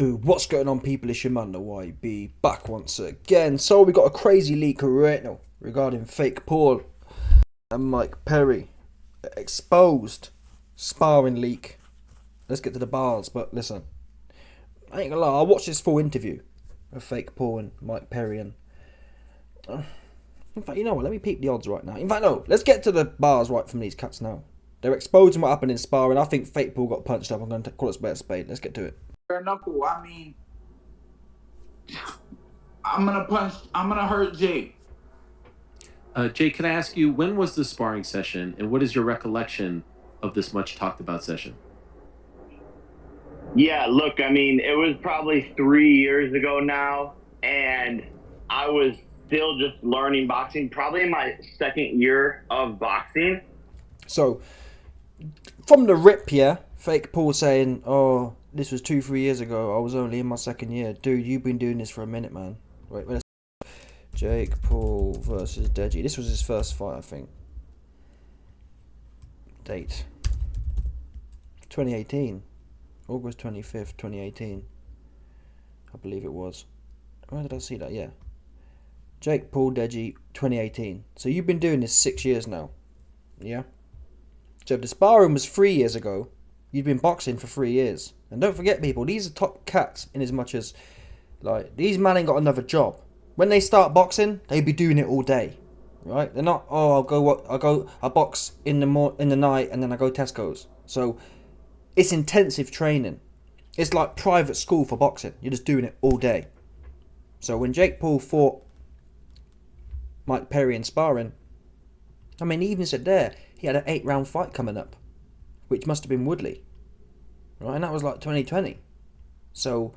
Ooh, what's going on, people? It's your man, the YB, back once again. So, we got a crazy leak right now regarding fake Paul and Mike Perry. Exposed sparring leak. Let's get to the bars, but listen, I ain't gonna lie, I watched this full interview of fake Paul and Mike Perry, and in fact, you know what? Let me peep the odds right now. In fact, no, let's get to the bars right from these cats now. They're exposing what happened in sparring. I think fake Paul got punched up. I'm going to call it spade a spade. Let's get to it. Bare knuckle. I mean, I'm gonna hurt Jake. Jake, can I ask you, when was the sparring session, and what is your recollection of this much talked about session? Yeah, look, I mean, it was probably 3 years ago now, and I was still just learning boxing, probably in my second year of boxing. So, from the rip, yeah, fake Paul saying, "Oh, this was 2, 3 years ago. I was only in my second year." Dude, you've been doing this for a minute, man. Wait. Jake Paul versus Deji. This was his first fight, I think. Date 2018, August 25th, 2018. I believe it was. Where did I see that? Yeah. Jake Paul Deji 2018. So you've been doing this 6 years now. Yeah? So if the sparring was 3 years ago, you've been boxing for 3 years. And don't forget, people, these are top cats in as much as, like, these men ain't got another job. When they start boxing, they be doing it all day. Right? They're not, I box in the night and then I go Tesco's. So it's intensive training. It's like private school for boxing. You're just doing it all day. So when Jake Paul fought Mike Perry in sparring, I mean, he even said there he had an 8-round fight coming up, which must have been Woodley, right? And that was like 2020. So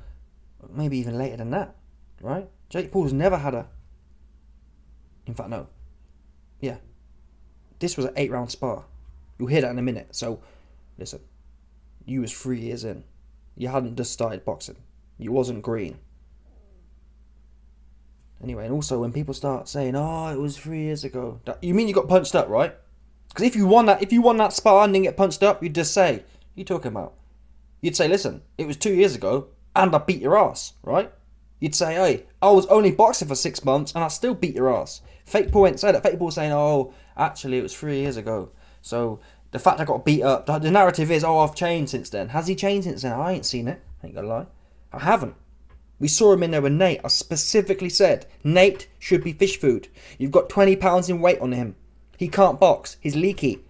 maybe even later than that, right? Jake Paul's never had a. In fact, no. Yeah, this was an 8-round spar. You'll hear that in a minute. So, listen, you was 3 years in. You hadn't just started boxing. You wasn't green. Anyway, and also when people start saying, "Oh, it was 3 years ago," you mean you got punched up, right? Because if you won that spar and didn't get punched up, you'd just say, "What are you talking about?" You'd say, "Listen, it was 2 years ago, and I beat your ass," right? You'd say, "Hey, I was only boxing for 6 months, and I still beat your ass." Fake Paul ain't say that. Fake Paul saying, "Oh, actually, it was 3 years ago." So the fact I got beat up, the narrative is, "Oh, I've changed since then." Has he changed since then? I ain't seen it. I ain't gonna lie, I haven't. We saw him in there with Nate. I specifically said, Nate should be fish food. You've got 20 pounds in weight on him. He can't box. He's leaky.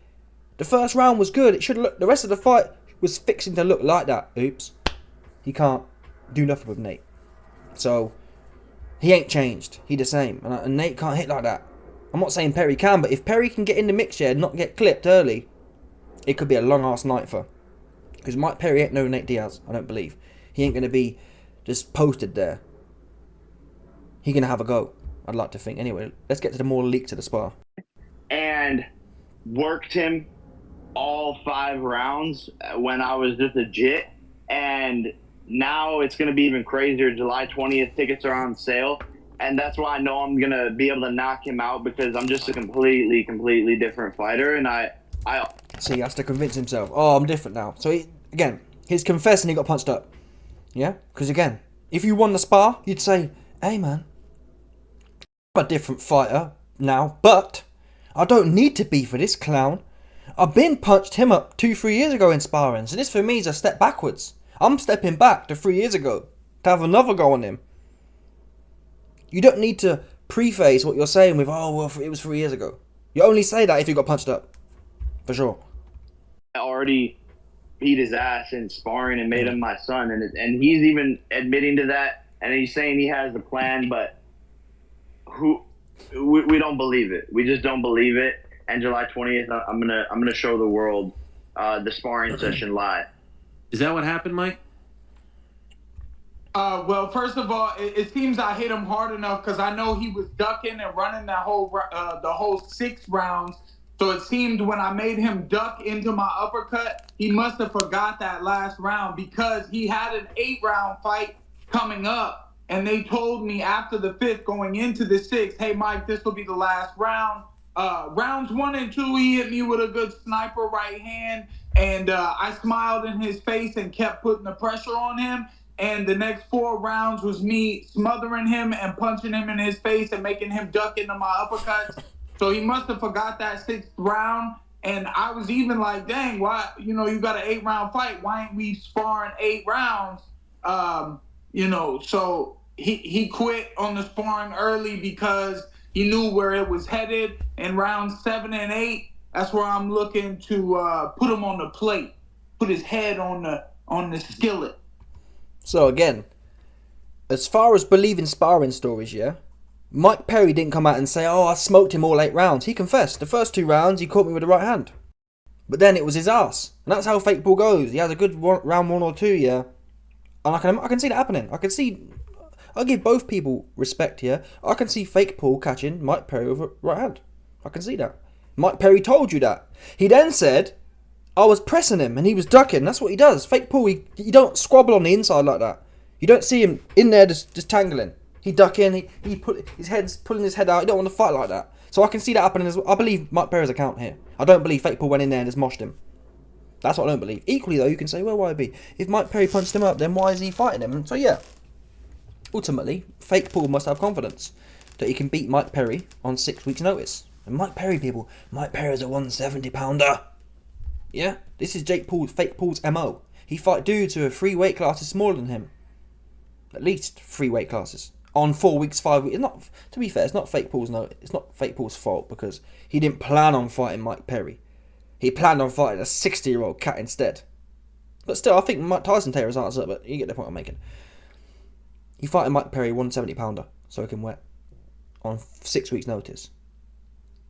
The first round was good. It should look. The rest of the fight was fixing to look like that. Oops. He can't do nothing with Nate. So, he ain't changed. He the same. And Nate can't hit like that. I'm not saying Perry can, but if Perry can get in the mix here and not get clipped early, it could be a long-ass night for. Because Mike Perry ain't no Nate Diaz, I don't believe. He ain't going to be just posted there. He gonna have a go, I'd like to think. Anyway, let's get to the more leaks of the spar. And worked him all 5 rounds when I was just a jit. And now it's going to be even crazier. July 20th, tickets are on sale. And that's why I know I'm going to be able to knock him out, because I'm just a completely different fighter. And I So he has to convince himself, "Oh, I'm different now." So he's confessing he got punched up. Yeah? Because again, if you won the spar, you'd say, "Hey man, I'm a different fighter now, but I don't need to be for this clown. I've been punched him up 2, 3 years ago in sparring, so this for me is a step backwards. I'm stepping back to 3 years ago to have another go on him." You don't need to preface what you're saying with, "Oh, well, it was 3 years ago." You only say that if you got punched up. For sure. already beat his ass in sparring and made him my son. And he's even admitting to that. And he's saying he has the plan, but we don't believe it. We just don't believe it. And July 20th, I'm gonna show the world the sparring session live. Is that what happened, Mike? Well, first of all, it seems I hit him hard enough, because I know he was ducking and running the whole 6 rounds. So it seemed when I made him duck into my uppercut, he must have forgot that last round, because he had an 8-round fight coming up. And they told me after the 5th, going into the 6th, "Hey, Mike, this will be the last round." Rounds 1 and 2, he hit me with a good sniper right hand. And I smiled in his face and kept putting the pressure on him. and the next 4 rounds was me smothering him and punching him in his face and making him duck into my uppercuts. So he must have forgot that 6th round. And I was even like, dang, why, you got an 8-round fight. Why ain't we sparring 8 rounds? So he quit on the sparring early because he knew where it was headed. In rounds 7 and 8, that's where I'm looking to put him on the plate, put his head on the skillet. So again, as far as believing sparring stories, yeah, Mike Perry didn't come out and say, oh, I smoked him all 8 rounds. He confessed. The first 2 rounds, he caught me with the right hand. But then it was his ass. And that's how fake Paul goes. He has a good round 1 or 2, yeah. And I can see that happening. I'll give both people respect here. I can see fake Paul catching Mike Perry with a right hand. I can see that. Mike Perry told you that. He then said, I was pressing him and he was ducking. That's what he does. Fake Paul, you don't squabble on the inside like that. You don't see him in there just tangling. He ducking, he put his head's pulling his head out. He don't want to fight like that. So I can see that happening as well. I believe Mike Perry's account here. I don't believe fake Paul went in there and just moshed him. That's what I don't believe. Equally though, you can say, well, why be? If Mike Perry punched him up, then why is he fighting him? And so yeah, ultimately, fake Paul must have confidence that he can beat Mike Perry on 6 weeks' notice. And Mike Perry is a 170 pounder. Yeah, this is fake Paul's MO. He fight dudes who are 3 weight classes smaller than him. At least 3 weight classes. On 4 weeks, 5 weeks. To be fair, it's not fake Paul's fault because he didn't plan on fighting Mike Perry. He planned on fighting a 60-year-old cat instead. But still, I think Mike Tyson tear his answer, but you get the point I'm making. He fighting Mike Perry 170 pounder, soaking wet, on 6 weeks' notice.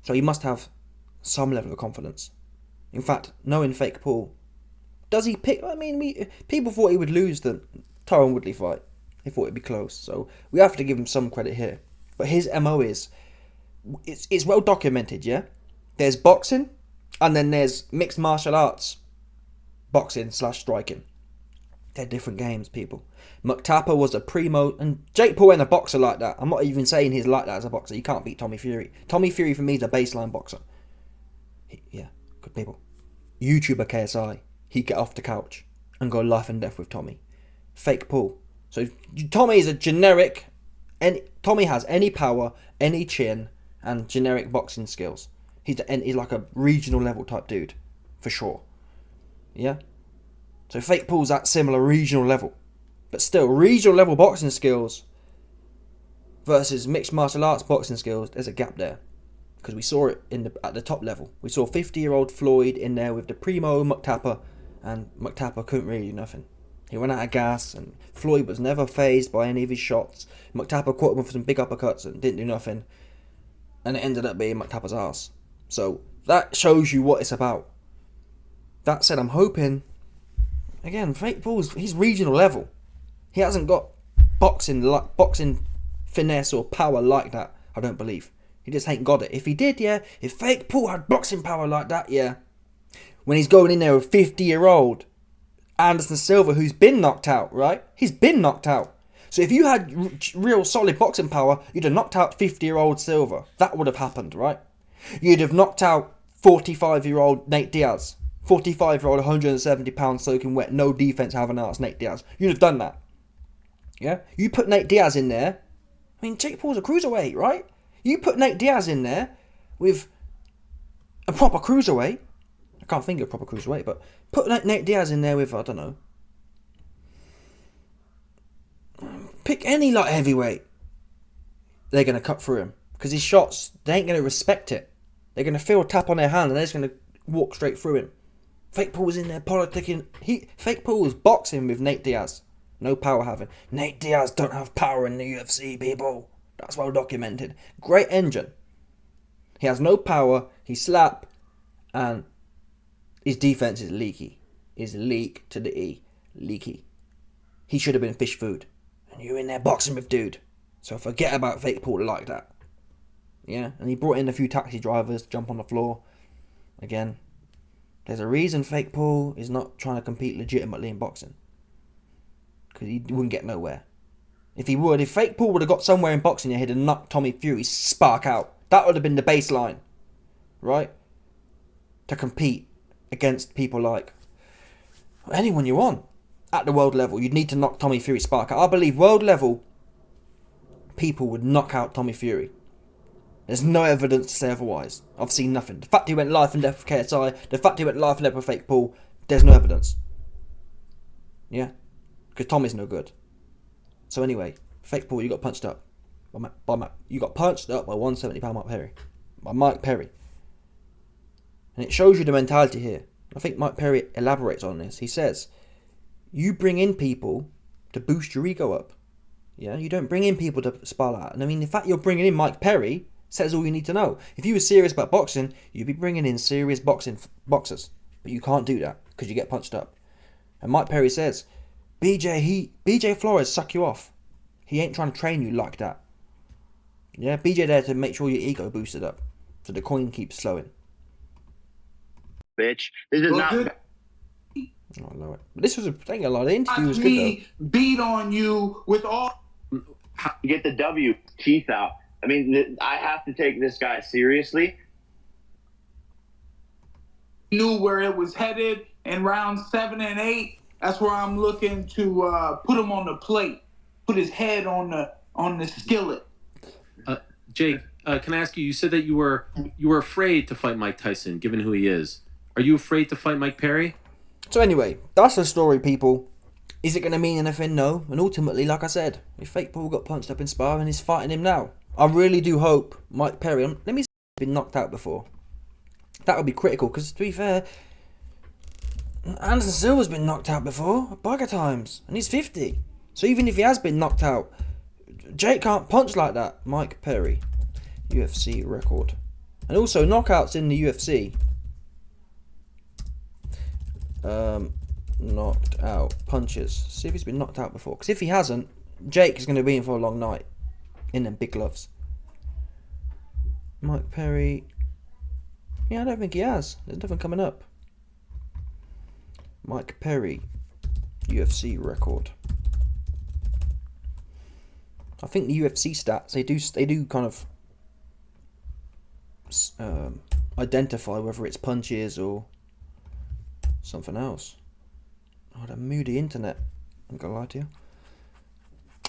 So he must have some level of confidence. In fact, knowing fake Paul, does he pick? I mean, people thought he would lose the Tyron Woodley fight. They thought it'd be close, so we have to give him some credit here. But his MO is, it's well documented, yeah? There's boxing, and then there's mixed martial arts boxing / striking. They're different games, people. McTapper was a primo, and Jake Paul ain't a boxer like that. I'm not even saying he's like that as a boxer. He can't beat Tommy Fury. Tommy Fury for me is a baseline boxer. Yeah, good people. YouTuber KSI, he'd get off the couch and go life and death with Tommy. Fake Paul. So Tommy is a generic, Tommy has any power, any chin, and generic boxing skills. He's like a regional level type dude, for sure. Yeah? So fake Paul's at similar regional level. But still, regional level boxing skills versus mixed martial arts boxing skills, there's a gap there. Because we saw it at the top level. We saw 50-year-old Floyd in there with the primo McTapper, and McTapper couldn't really do nothing. He went out of gas, and Floyd was never phased by any of his shots. McTapper caught him with some big uppercuts and didn't do nothing. And it ended up being McTapper's ass. So that shows you what it's about. That said, I'm hoping, again, fake Paul's, he's regional level. He hasn't got boxing finesse or power like that, I don't believe. He just ain't got it. If he did, yeah, if fake Paul had boxing power like that, yeah, when he's going in there with 50-year-old Anderson Silva, who's been knocked out, right? He's been knocked out. So if you had real solid boxing power, you'd have knocked out 50-year-old Silva. That would have happened, right? You'd have knocked out 45-year-old Nate Diaz. 45-year-old, 170 pounds soaking wet, no defense having arse Nate Diaz. You'd have done that. Yeah? You put Nate Diaz in there. I mean, Jake Paul's a cruiserweight, right? You put Nate Diaz in there with a proper cruiserweight. I can't think of a proper cruiserweight, but put Nate Diaz in there with, I don't know, pick any light heavyweight. They're going to cut through him. Because his shots, they ain't going to respect it. They're going to feel a tap on their hand and they're just going to walk straight through him. Fake Paul was in there politicking. Fake Paul was boxing with Nate Diaz. No power having. Nate Diaz don't have power in the UFC, people. That's well documented. Great engine. He has no power. He slap. And his defense is leaky. Is leak to the E. Leaky. He should have been fish food. And you're in there boxing with dude. So forget about fake Paul like that. Yeah. And he brought in a few taxi drivers to jump on the floor. Again. There's a reason fake Paul is not trying to compete legitimately in boxing. Because he wouldn't get nowhere. If fake Paul would have got somewhere in boxing, he'd have knocked Tommy Fury's spark out. That would have been the baseline. Right? To compete against people like anyone you want. at the world level, you'd need to knock Tommy Fury's spark out. I believe world level people would knock out Tommy Fury. There's no evidence to say otherwise. I've seen nothing. The fact he went life and death with KSI, the fact he went life and death with Fake Paul, there's no evidence. Yeah? Because Tommy's no good. So anyway, Fake Paul, you got punched up. You got punched up by 170-pound Mike Perry. By Mike Perry. And it shows you the mentality here. I think Mike Perry elaborates on this. He says, you bring in people to boost your ego up. Yeah, you don't bring in people to spar out. And I mean, the fact you're bringing in Mike Perry says all you need to know. If you were serious about boxing, you'd be bringing in serious boxers. But you can't do that because you get punched up. And Mike Perry says, BJ Flores suck you off. He ain't trying to train you like that. Yeah, BJ there to make sure your ego boosted up. So the coin keeps slowing. Bitch. This is not... Oh, I know it. But this was a thing. A lot of interview was good though. Beat on you with all... Get the W teeth out. I mean, I have to take this guy seriously. Knew where it was headed in round 7 and 8. That's where I'm looking to put him on the plate, put his head on the skillet. Jake, can I ask you? You said that you were afraid to fight Mike Tyson, given who he is. Are you afraid to fight Mike Perry? So anyway, that's the story, people. Is it going to mean anything? No. And ultimately, like I said, if Fake Paul got punched up in sparring, he's fighting him now. I really do hope Mike Perry, let me see if he's been knocked out before. That would be critical, because to be fair, Anderson Silva's been knocked out before, a bag of times, and he's 50. So even if he has been knocked out, Jake can't punch like that. Mike Perry, UFC record. And also, knockouts in the UFC. Knocked out punches. See if he's been knocked out before. Because if he hasn't, Jake is going to be in for a long night. In them big gloves. Mike Perry. Yeah, I don't think he has. There's nothing coming up. Mike Perry. UFC record. I think the UFC stats, they do kind of identify whether it's punches or something else. Oh, the moody internet. I'm gonna lie to you.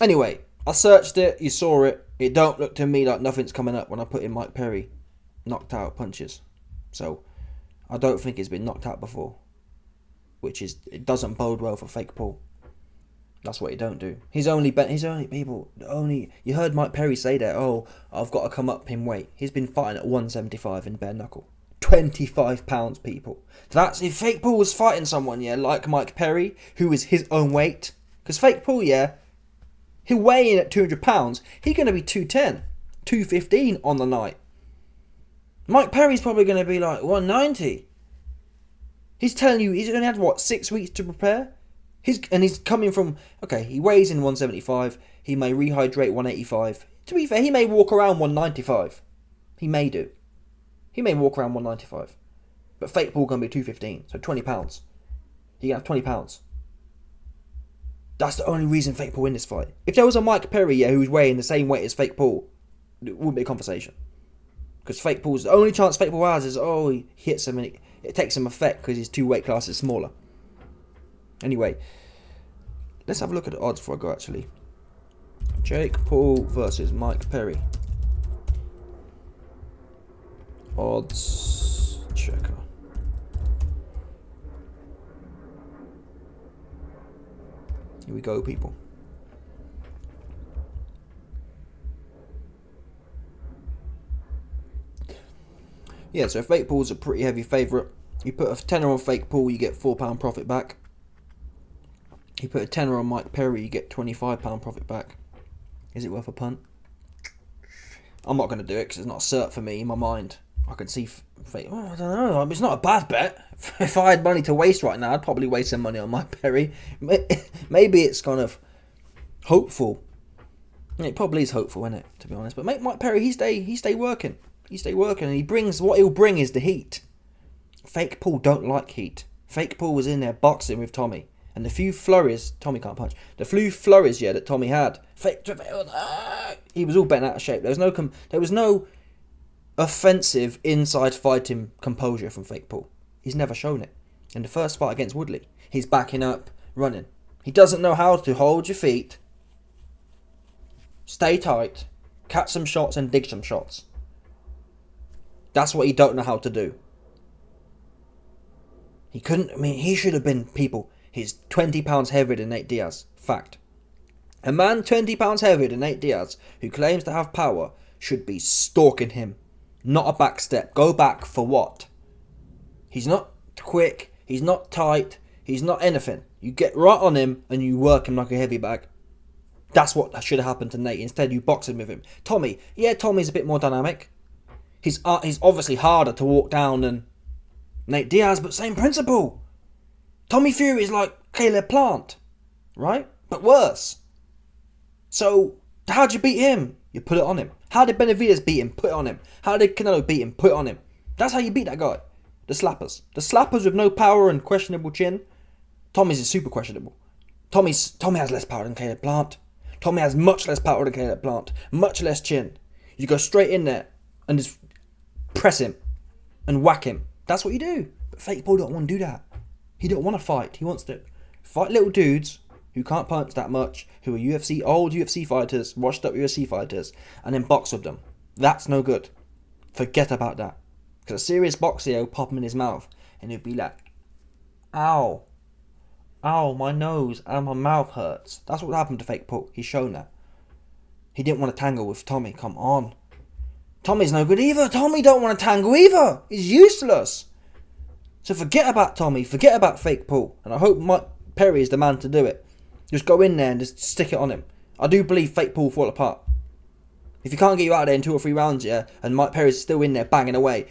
Anyway, I searched it, you saw it. It don't look to me like nothing's coming up when I put in Mike Perry knocked out punches. So, I don't think he's been knocked out before. It doesn't bode well for Fake Paul. That's what he don't do. You heard Mike Perry say that, oh, I've got to come up in weight. He's been fighting at 175 in bare knuckle. 25 pounds, people. That's if Fake Paul was fighting someone, yeah, like Mike Perry, who is his own weight. Because Fake Paul, yeah, he'll weigh in at 200 pounds. He's going to be 210, 215 on the night. Mike Perry's probably going to be like 190. He's telling you he's only had, 6 weeks to prepare? He's coming from, okay, he weighs in 175. He may rehydrate 185. To be fair, he may walk around 195. He may do. He may walk around 195. But Fake Paul going to be 215, so 20 pounds. He can have 20 pounds. That's the only reason Fake Paul win this fight. If there was a Mike Perry, yeah, who's weighing the same weight as Fake Paul, it wouldn't be a conversation. Because Fake Paul's, the only chance Fake Paul has is, he hits him and it takes him effect because his 2 weight classes smaller. Anyway, let's have a look at the odds before I go, actually. Jake Paul versus Mike Perry. Odds checker. Here we go, people. Yeah, so Fake Paul's a pretty heavy favourite. You put a tenner on Fake Paul, you get £4 profit back. You put a tenner on Mike Perry, you get £25 profit back. Is it worth a punt? I'm not going to do it because it's not a cert for me in my mind. I can see Fake. Oh, I don't know. It's not a bad bet. If I had money to waste right now, I'd probably waste some money on Mike Perry. Maybe it's kind of hopeful. It probably is hopeful, isn't it? To be honest, but Mike Perry, he stay working. He stay working, and he'll bring is the heat. Fake Paul don't like heat. Fake Paul was in there boxing with Tommy. And the few flurries, Tommy can't punch. The few flurries, yeah, that Tommy had, he was all bent out of shape. There was no offensive inside fighting composure from Fake Paul. He's never shown it. In the first fight against Woodley, he's backing up, running. He doesn't know how to hold your feet, stay tight, catch some shots and dig some shots. That's what he don't know how to do. He couldn't, he should have been, people, he's 20 pounds heavier than Nate Diaz. Fact. A man 20 pounds heavier than Nate Diaz, who claims to have power, should be stalking him. Not a back step. Go back for what? He's not quick, he's not tight, he's not anything. You get right on him and you work him like a heavy bag. That's what should have happened to Nate. Instead, you box him with him. Tommy, yeah, Tommy's a bit more dynamic. He's obviously harder to walk down than Nate Diaz, but same principle. Tommy Fury is like Caleb Plant, right? But worse. So, how'd you beat him? You put it on him. How did Benavidez beat him? Put it on him. How did Canelo beat him? Put it on him. That's how you beat that guy. The slappers. The slappers with no power and questionable chin. Tommy's is super questionable. Tommy has less power than Caleb Plant. Tommy has much less power than Caleb Plant. Much less chin. You go straight in there and just press him and whack him. That's what you do. But Fake Paul don't want to do that. He don't want to fight. He wants to fight little dudes who can't punch that much, who are old UFC fighters, washed up UFC fighters, and then box with them. That's no good. Forget about that. Because a serious boxer will pop him in his mouth and he'll be like, ow. Ow, my nose and my mouth hurts. That's what happened to Fake Paul. He's shown that. He didn't want to tangle with Tommy. Come on. Tommy's no good either. Tommy don't want to tangle either. He's useless. So forget about Tommy. Forget about Fake Paul. And I hope Mike Perry is the man to do it. Just go in there and just stick it on him. I do believe Fake Paul will fall apart. If you can't get you out of there in 2 or 3 rounds, yeah, and Mike Perry's still in there banging away,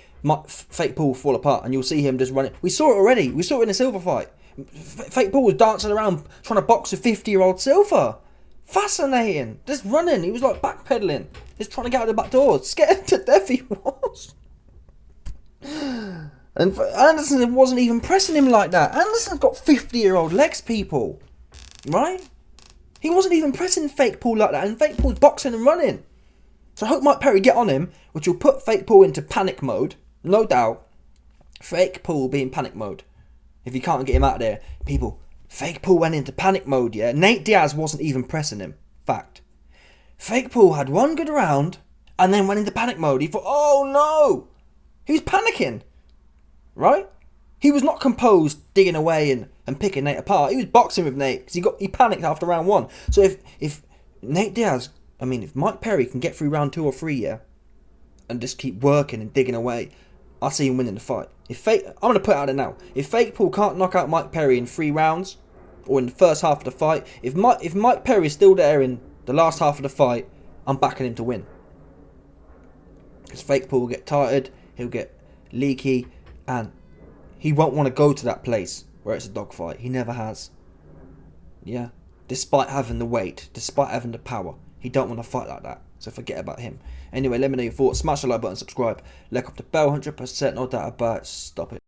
Fake Paul will fall apart and you'll see him just running. We saw it already. We saw it in the Silver fight. Fake Paul was dancing around trying to box a 50-year-old Silver. Fascinating. Just running. He was like backpedaling. Just trying to get out the back door. Scared to death he was. And Anderson wasn't even pressing him like that. Anderson's got 50-year-old legs, people. Right? He wasn't even pressing Fake Paul like that. And Fake Paul's boxing and running. So I hope Mike Perry get on him, which will put Fake Paul into panic mode. No doubt. Fake Paul will be in panic mode. If you can't get him out of there, people, Fake Paul went into panic mode, yeah? Nate Diaz wasn't even pressing him. Fact. Fake Paul had one good round and then went into panic mode. He thought, oh no! He was panicking. Right? He was not composed, digging away and picking Nate apart. He was boxing with Nate because he panicked after round 1. So if Nate Diaz, if Mike Perry can get through round 2 or 3, yeah, and just keep working and digging away, I see him winning the fight. I'm going to put it out there now. If Fake Paul can't knock out Mike Perry in 3 rounds, or in the first half of the fight, if Mike Perry is still there in the last half of the fight, I'm backing him to win. Because Fake Paul will get tired, he'll get leaky, and he won't want to go to that place where it's a dogfight. He never has. Yeah? Despite having the weight, despite having the power, he don't want to fight like that. So forget about him. Anyway, let me know your thoughts. Smash the like button, subscribe. Like up the bell, 100%, no doubt about it. Stop it.